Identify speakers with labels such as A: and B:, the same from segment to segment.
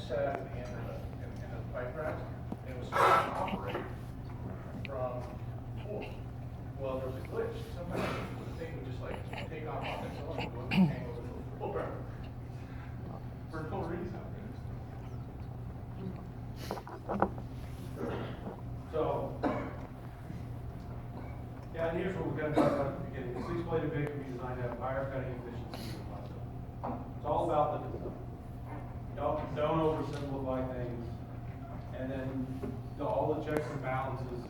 A: sat at the end of the pipe racks, and it was supposed to operate from four. Well, there was a glitch. Sometimes the thing would just like take off on its own and go and hang over the floor. For no reason.
B: So, yeah, and here's what we're going to talk about at the beginning. The six-bladed bit can be designed to have higher cutting efficiency than plastic. It's all about the design. Don't oversimplify things. And then all the checks and balances.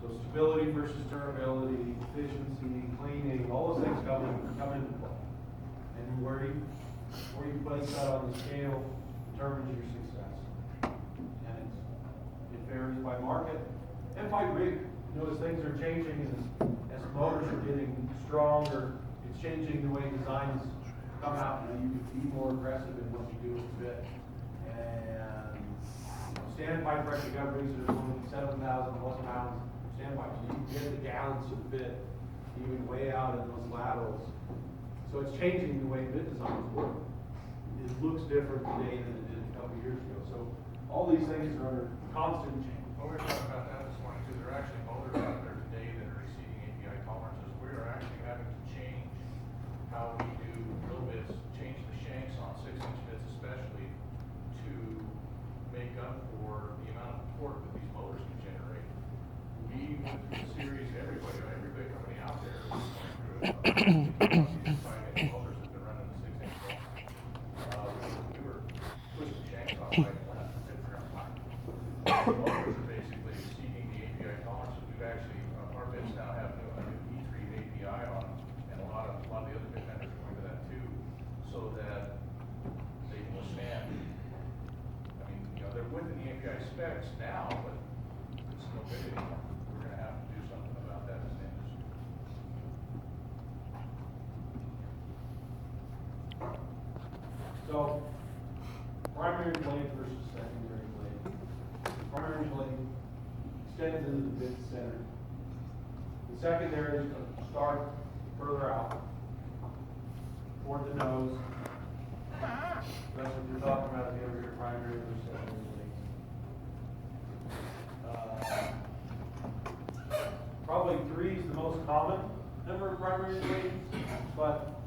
B: So stability versus durability, efficiency, cleaning, all those things come into play. And where you place that on the scale determines your success. And it varies by market and by rig. You know, as things are changing, as motors are getting stronger, it's changing the way designs come out. You know, you can be more aggressive in what you do with the bit. And standpipe pressure recoveries are only 7,000 plus pounds standpipe. So you can get the gallons of the bit even way out in those laterals. So it's changing the way bit designs work. It looks different today than it did a couple years ago. So all these things are under constant change.
A: Well, we were talking about that this morning too. There are actually motors out there today that are exceeding API tolerances. We are actually having to change how we do drill bits, change the shanks on 6-inch bits especially to make up for the amount of torque that these motors can generate. We went through the series, every big company out there is going through it. These 5-inch motors have been running the 6-inch bolts. We were pushing shanks off right and left and figure out why. The motors are basically exceeding the API tolerances. We've actually, our bits now have a new E3 API on them, and a lot of the other bit vendors are going to that too, so that they can withstand. I mean, you know, they're within the API specs now, but it's no good anymore. We're going to have to do something about that as an industry.
B: So, primary blade versus secondary blade. The primary blade extends into the bit center. The secondary is going to start further out toward the nose. That's what you're talking about if you ever hear primary versus secondary blades. Probably 3 is the most common number of primary blades, but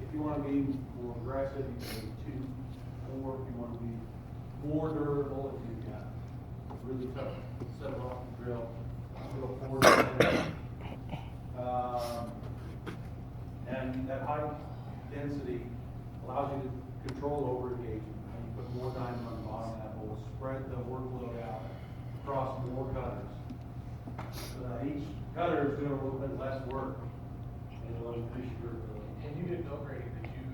B: if you want to be more aggressive, you can do 2, or if you want to be more durable, if you've got a really tough set of rock and drill, go 4 to 10. And that high density allows you to control over engagement. You put more diamond on the bottom of that hole, spread the workload out across more cutters. So that each cutter is doing a little bit less work, and it'll increase your ability.
A: When you did mill grading, did you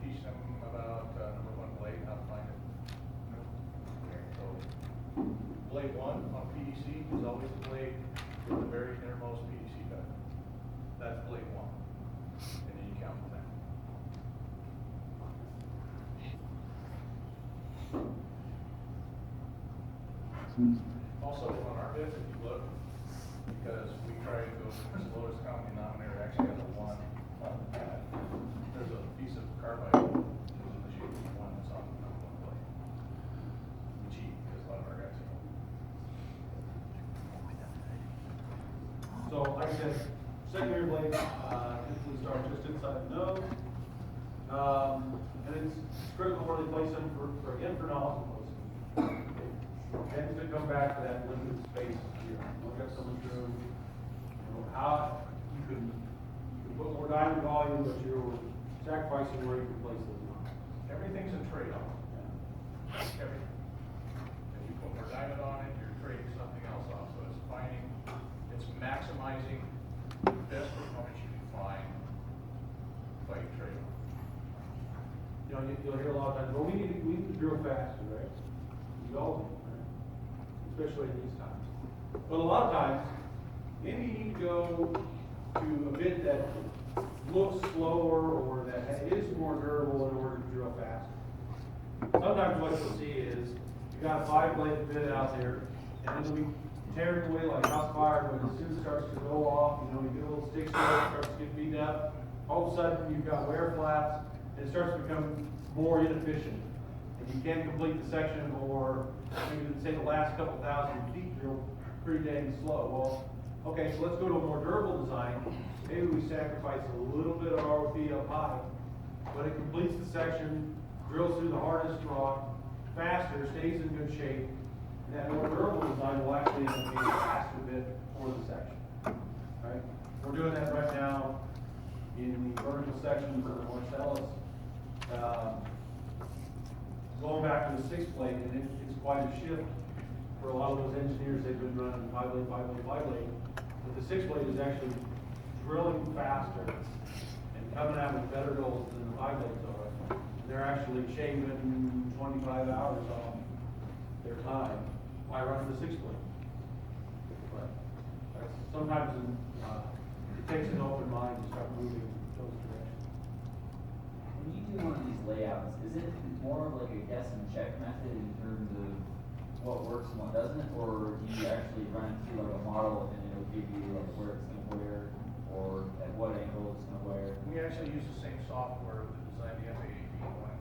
A: teach them about number 1 blade, how to find it? Okay, so blade 1 on PDC is always the blade with the very innermost PDC cut. That's blade 1. And then you count from there. Also, on our bits, if you look, because we try to go as low as common denominator, actually has a 1 on the pad. There's a piece of carbide in the shape of 1 that's on 1 blade. We cheat, because a lot of our guys don't.
B: So, like I said, secondary blade typically start just inside the nose. And it's critical where they place them for nozzle placement. It tends to come back to that limited space here. Look at someone's room. You know, how you can put more diamond volume, but you're sacrificing where you can place those nozzles.
A: Everything's a trade-off. Everything. If you put more diamond on it, you're trading something else off. So it's maximizing the best performance you can find by your trade-off.
B: You know, you'll hear a lot of times, well, we need to drill faster, right? We all do, right? Especially in these times. But a lot of times, maybe you need to go to a bit that looks slower or that is more durable in order to drill faster. Sometimes what you'll see is you got a 5-bladed bit out there, and it'll be tearing away like house fire, but as soon as it starts to go off, you know, you get a little stick to it, it starts to get beat up. All of a sudden, you've got wear flats, and it starts to become more inefficient. And you can't complete the section, or maybe say the last couple thousand feet drilled pretty dang slow. Well, okay, so let's go to a more durable design. Maybe we sacrifice a little bit of ROP up high, but it completes the section, drills through the hardest rock faster, stays in good shape, and that more durable design will actually end up being a faster bit for the section. Right? We're doing that right now in the vertical sections of the Marcellus. Going back to the 6 plate, and it's quite a shift for a lot of those engineers. They've been running 5 lane, but the 6 plate is actually drilling faster and coming out with better goals than the 5 lanes are. They're actually shaving 25 hours off their time by running the 6 plate. But that's sometimes it takes an open mind to start moving those directions.
C: When you do one of these layouts, is it more of like a guess and check method in terms of what works and what doesn't, or do you actually run it through like a model and it'll give you like where it's gonna wear, or at what angle it's gonna wear?
A: We actually use the same software that designed the FAA one,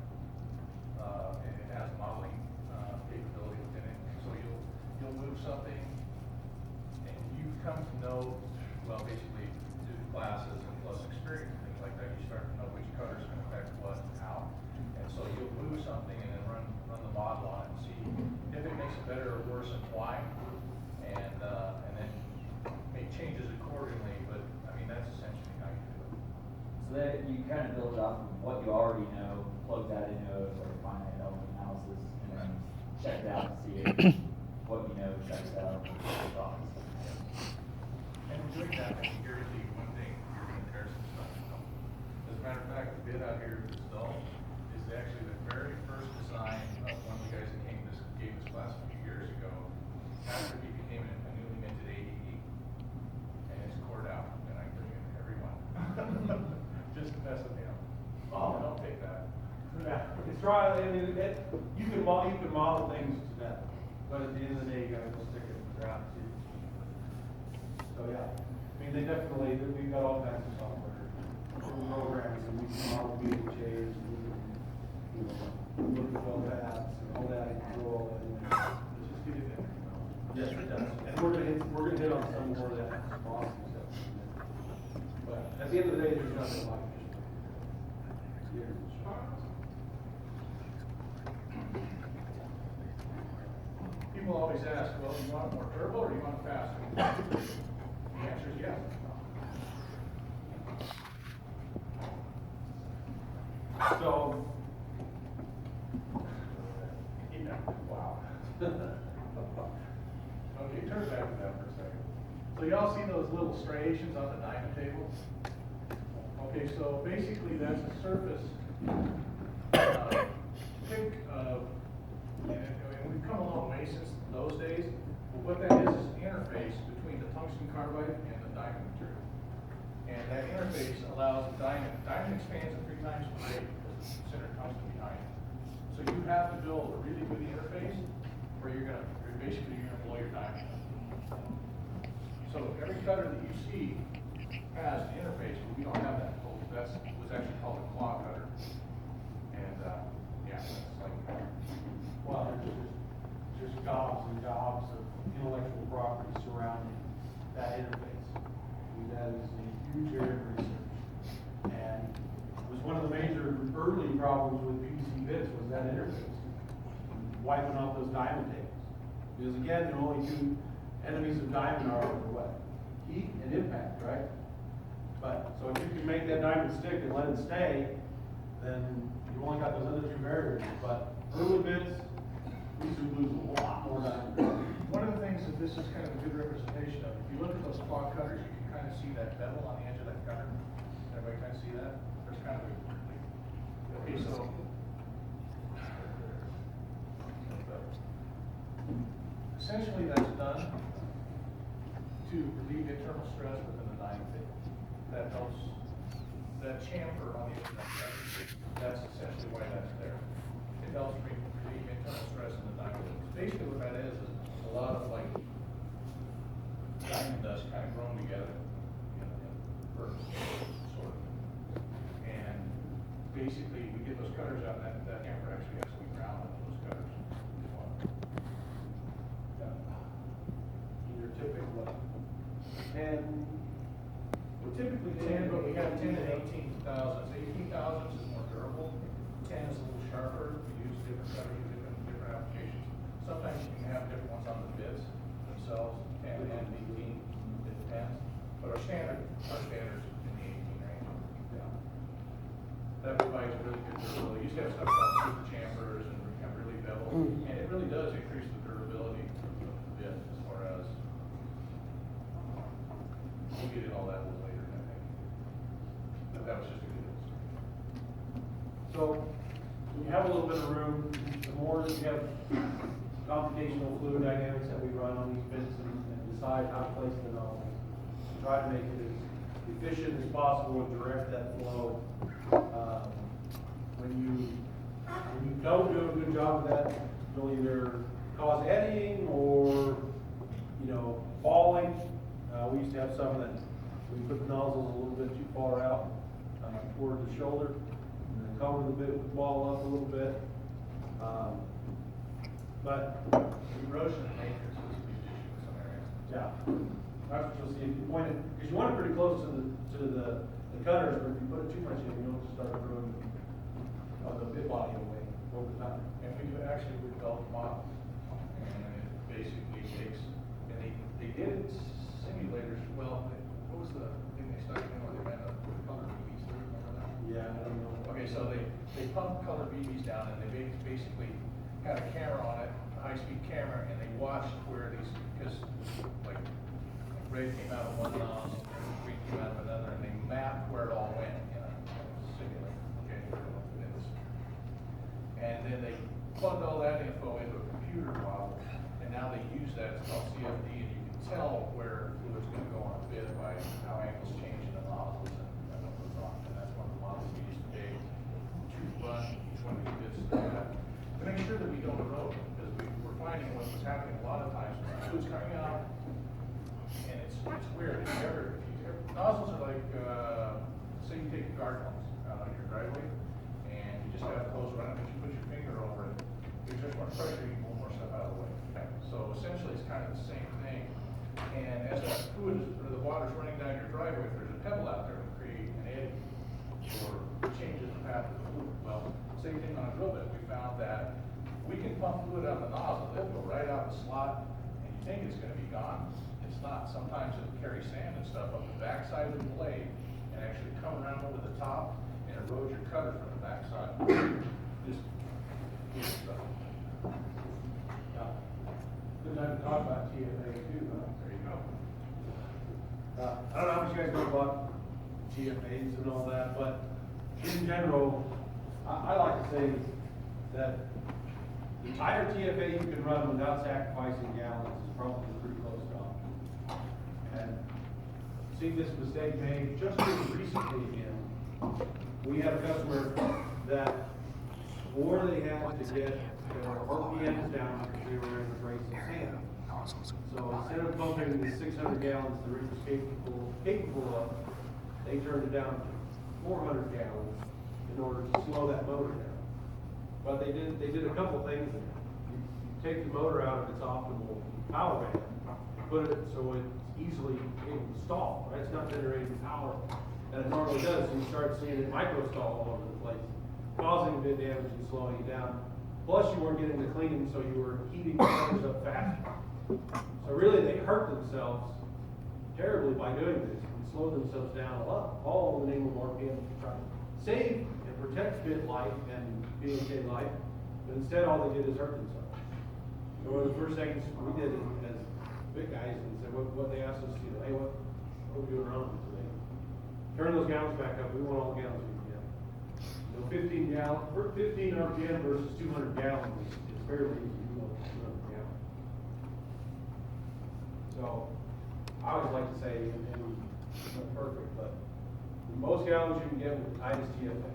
A: and it has modeling capability within it. So you'll move something, and you come to know, well, basically, through classes and plus experience and things like that, you start to know which cutter is going to affect what and how. And so you'll move something and then run the model on it and see if it makes it better or worse and why, and then make changes accordingly. But I mean, that's essentially how you do it.
C: So that you kind of build it off of what you already know, plug that into like a finite element analysis, and then check it out and see if what you know checks out.
A: And doing that, I can guarantee you one thing, you're gonna tear some stuff up. As a matter of fact, the bid out here is dull, is actually the very first design of one of the guys that gave this class a few years ago, after he became a newly minted ADE. And it's cored out, and I bring in every one. Just to mess with him. Oh, don't take that.
B: Yeah, it's try, I mean, you can model things to death, but at the end of the day, you gotta go stick it in the ground too. So, yeah, I mean, we've got all kinds of software, programs, and we can model BHAs, and we can, look at all that, and all that, and do all that, and it's just get it in. Yes, it does. And we're gonna hit on some more of that awesome stuff. But at the end of the day, there's nothing like it.
A: People always ask, well, do you want it more turbo or do you want it faster? The answer is yes.
B: So, yeah, wow.
A: Okay, turn back to that for a second. So y'all see those little striations on the diamond table? Okay, so basically that's a surface pick of, and we've come a long way since those days, but what that is an interface between the tungsten carbide and the diamond material. And that interface allows the diamond expands at 3 times the rate because it's considered tungsten behind it. So you have to build a really good interface where you're gonna blow your diamond up. So every cutter that you see has an interface, but we don't have that. That was actually called a claw cutter. And, yeah, it's like,
B: Well, there's gobs and gobs of intellectual property surrounding that interface. I mean, that is a huge area of research. And it was one of the major early problems with PVC bits was that interface, wiping out those diamond tables. Because again, the only 2 enemies of diamond are what? Heat and impact, right? But, so if you can make that diamond stick and let it stay, then you've only got those other 2 barriers. But early bits, we should lose a lot more diamond.
A: one of the things that this is kind of a good representation of, if you look at those claw cutters, you can kind of see that bevel on the edge of that cutter. Everybody kind of see that? There's kind of a, okay, so. Essentially, that's done to relieve internal stress within the diamond table. That helps, that chamfer on the edge of that cutter, that's essentially why that's there. It helps relieve internal stress in the diamond table. Basically what that is a lot of like diamond dust kind of grown together in bursts, sort of. And basically we cutters out, that hamper actually has to be ground on those cutters.
B: Either typically 10, well, typically
A: 10, but we have 10 and 18,000s. 18,000s is more durable. 10 is a little sharper. We use different cutters for different applications. Sometimes you can have different ones on the bits themselves, 10 and 18, it depends. But our standard is in the 18 range.
B: Yeah.
A: That provides really good durability. You used to have stuff called super chambers and have really bevel, and it really does increase the durability of the bit as far as, we'll get into all that a little later, I think. But that was just a good illustration.
B: So, when you have a little bit of room, the more that you have computational fluid dynamics that we run on these bits and decide how to place the nozzles, try to make it as efficient as possible and direct that flow. When you don't do a good job of that, you'll either cause eddying or, falling. We used to have some that we put the nozzles a little bit too far out toward the shoulder, and then cover the bit with wall up a little bit. But
A: Erosion and matrix is a huge issue in some areas.
B: yeah, that's what you'll see if you point it, because you want it pretty close to the cutters, but if you put it too much in, you'll just start throwing the bit body away over time.
A: And we developed a model, and it basically takes, and they did simulators, what was the thing they stuck in where they ran up with color BBs, do you remember that?
B: Yeah, I don't know.
A: Okay, so they pumped color BBs down, and they basically had a camera on it, a high-speed camera, and they watched where these, because like red came out of one nozzle, green came out of another, and they mapped where it all went in a simulator, okay? in this. And then they plugged all that info into a computer model, and now they use that, it's called CFD, and you can tell where fluid's gonna go on a bit by how angles change in the nozzles and what goes on, and that's one of the models we use today to run each one of these bits through that. To make sure that we don't erode, because we're finding what's happening a lot of times, fluid's coming out, and it's weird, nozzles are like, say you take a garden hose out on your driveway, and you just have the hose running, but you put your finger over it, there's just more pressure, you can pull more stuff out of the way. So essentially, it's kind of the same thing, and as that fluid, or the water's running down your driveway, if there's a pebble out there, it'll create an eddy, or changes the path of the fluid. Well, same thing on a drill bit, we found that we can pump fluid out of the nozzle, it'll go right out the slot, and you think it's gonna be gone, it's not. Sometimes it'll carry sand and stuff up the backside of the blade, and actually come around over the top, and erode your cutter from the backside. Just, weird stuff.
B: Yeah. Good time to talk about TFA too, huh?
A: There you go.
B: I don't know how much you guys know about TFAs and all that, but in general, I like to say that the tighter TFA you can run without sacrificing gallons is probably pretty close to optimal. And see this mistake made just recently again. We had a customer that swore they had to get their RPMs down because they were in the brace of sand. So instead of pumping the 600 gallons the rig was capable of, they turned it down to 400 gallons in order to slow that motor down. But they did a couple things there. You take the motor out of its optimal power band, put it so it's easily able to stall, right? It's not generating power that it normally does, so you start seeing it micro stall all over the place, causing a bit damage and slowing it down. Plus you weren't getting the cleaning, so you were heating the motors up faster. So really they hurt themselves terribly by doing this and slow themselves down a lot, all in the name of RPM to try to save and protect bit life and BHA life, but instead all they did is hurt themselves. So one of the first things we did as big guys and said, what they asked us to do, hey, what are we doing wrong today? Turn those gallons back up, we want all the gallons we can get. So 15 RPM versus 200 gallons is fairly easy, you know, 200 gallons. So, I always like to say, and it's not perfect, but the most gallons you can get with the tightest TFA.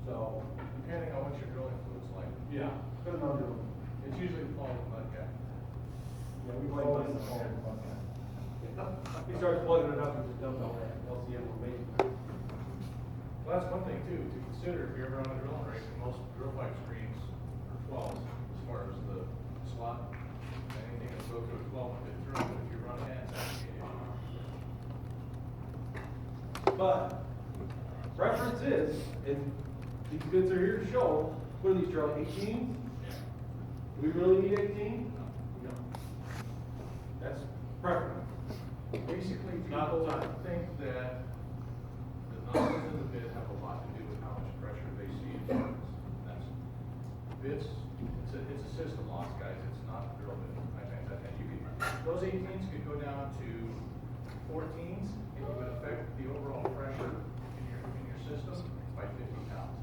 B: So,
A: Depending on what your drilling fluid's like.
B: yeah, put it on your,
A: It's usually the fall mud gap.
B: yeah, we play with the phone. He starts plugging it up and just dumps all that LCM information.
A: Well, that's one thing too, to consider, if you're ever on a drilling rig, most drill pipe screens are 12s, as far as the slot. Anything that's go through a 12 will fit through, but if you run hands, that's the issue.
B: But preference is, and these bids are here to show, what are these, Charlie, 18? Do we really need 18? No. That's preference.
A: Basically,
B: Not
A: people
B: time.
A: think that the numbers in the bid have a lot to do with how much pressure they see in furnace. That's, bids, it's a system loss, guys, it's not a drill bit. I think that, and you can, those 18s could go down to 14s, and you would affect the overall pressure in your system by 50 pounds.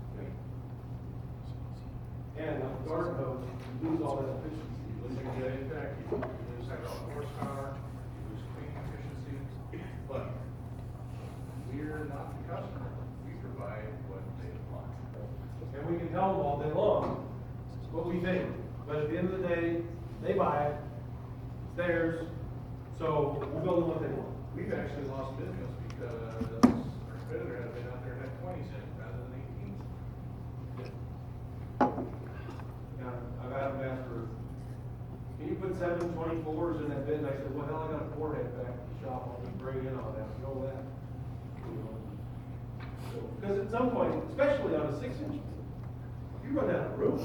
B: And on garden hose, you lose all that efficiency.
A: You lose your impact, you lose hydraulic horsepower, you lose cleaning efficiency, but we're not the customer. We provide what they want.
B: And we can tell them all day long what we think, but at the end of the day, they buy it, it's theirs, so we'll build them what they want.
A: We've actually lost business because our competitor had been out there and had 20s in it rather than 18s.
B: Now, I've had them ask for, can you put 724s in that bin? And I said, well, hell, I got a 4-head back at the shop, I'll just bring in on that, you know that. Because at some point, especially on a 6-inch, you run out of room.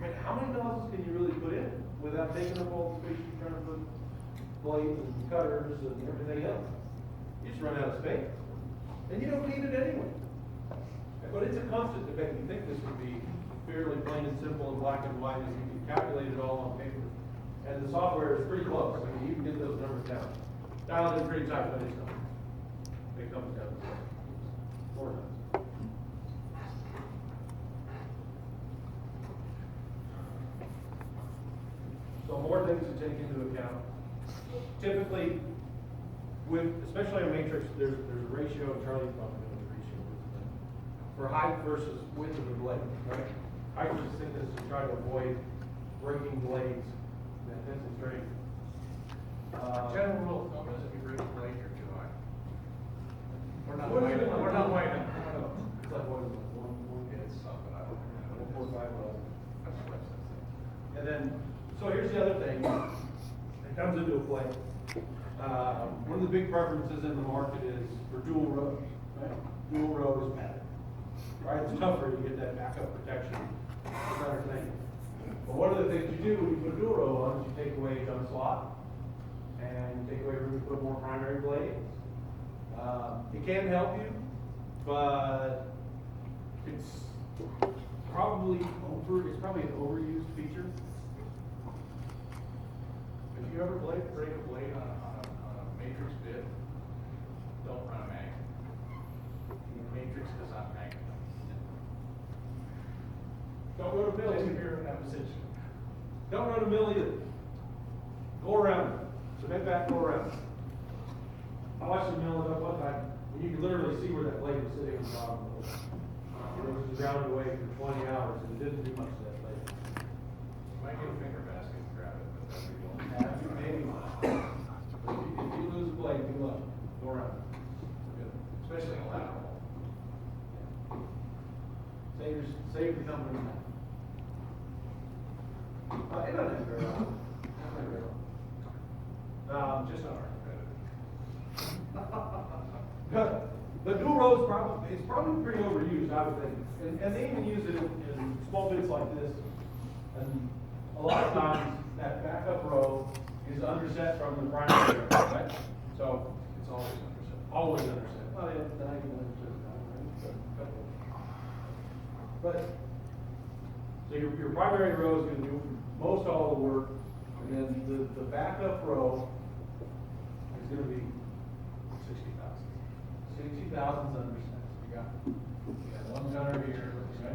B: I mean, how many nozzles can you really put in without taking up all the space you're trying to put blades and cutters and everything else? You just run out of space. And you don't need it anyway. But it's a constant debate. You think this would be fairly plain and simple and black and white, and you can calculate it all on paper. And the software is pretty close. I mean, you can get those numbers down. Dialed in pretty tight, but it's not. It comes down to 4 times. So more things to take into account. Typically, especially on matrix, there's a ratio, and Charlie probably knows the ratio, for height versus width of the blade, right? Height versus thickness to try to avoid breaking blades, that tensile strength.
A: General rule of thumb is if you break a blade, you're too high. We're not
B: What is
A: whining,
B: it like?
A: we're not whining.
B: It's like, what is it, one,
A: It's something, I don't know.
B: 1.45 level.
A: That's what it says.
B: And then, so here's the other thing, it comes into play. One of the big preferences in the market is for dual row, right? Dual row is better, right? It's tougher to get that backup protection, it's a better thing. But one of the things you do when you put a dual row on is you take away a gun slot, and you take away room to put more primary blades. It can help you, but it's probably an overused feature.
A: If you ever break a blade on a matrix bit, don't run a mag. Matrix does not mag.
B: Don't run a mill
A: If
B: either.
A: you're in that position.
B: Don't run a mill either. Go around it. Cement back, go around it. I watched them mill it up one time, and you can literally see where that blade was sitting on the bottom of it. It was ground away for 20 hours, and it didn't do much to that blade.
A: You might get a finger basket to grab it, but that's what you
B: Maybe not. But if you lose a blade, good luck. Go around it.
A: especially in a lateral.
B: Save the company money. It doesn't have very long. Not very long.
A: Just not our competitor.
B: The dual row is probably pretty overused, I would think. And they even use it in small bits like this. And a lot of times, that backup row is underset from the primary row, right? So,
A: It's always underset.
B: always underset. Well, yeah, then I can underset that, right? But, so your primary row is gonna do most all the work, and then the backup row is gonna be
A: 60,000.
B: 60,000 underset. You got one gunner here, right?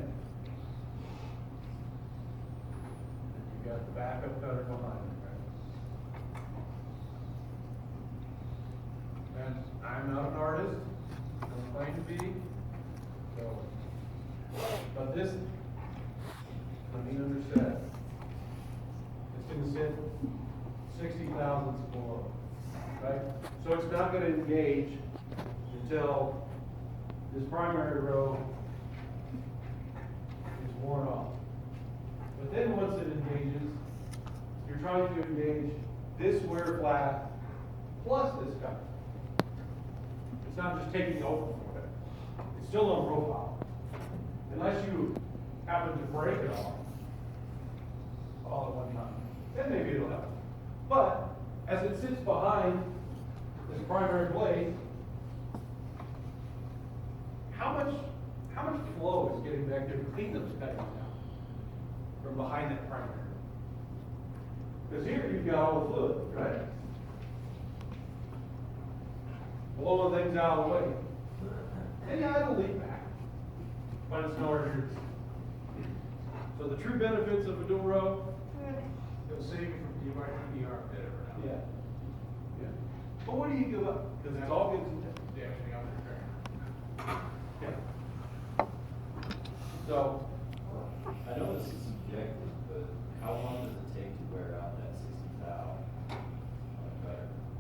B: And you got the backup cutter behind it, right? And I'm not an artist, don't claim to be, so, but this, I mean, underset, it's gonna sit 60 thousandths below, right? So it's not gonna engage until this primary row is worn off. But then once it engages, you're trying to engage this wear flat plus this cover. It's not just taking over for it. It's still on profile. Unless you happen to break it all at one time, then maybe it'll help. But as it sits behind this primary blade, how much flow is getting back there between those cuttings now from behind that primary? Because here you've got all the fluid, right? Blowing things out of the way. And yeah, it'll leak back, but it's nowhere near as. So the true benefits of a dual row,
A: It'll save you from DYPDR if it ever happens.
B: yeah. Yeah. But what do you give up? Because it's all good.
A: Damaging other train.
B: Yeah. So,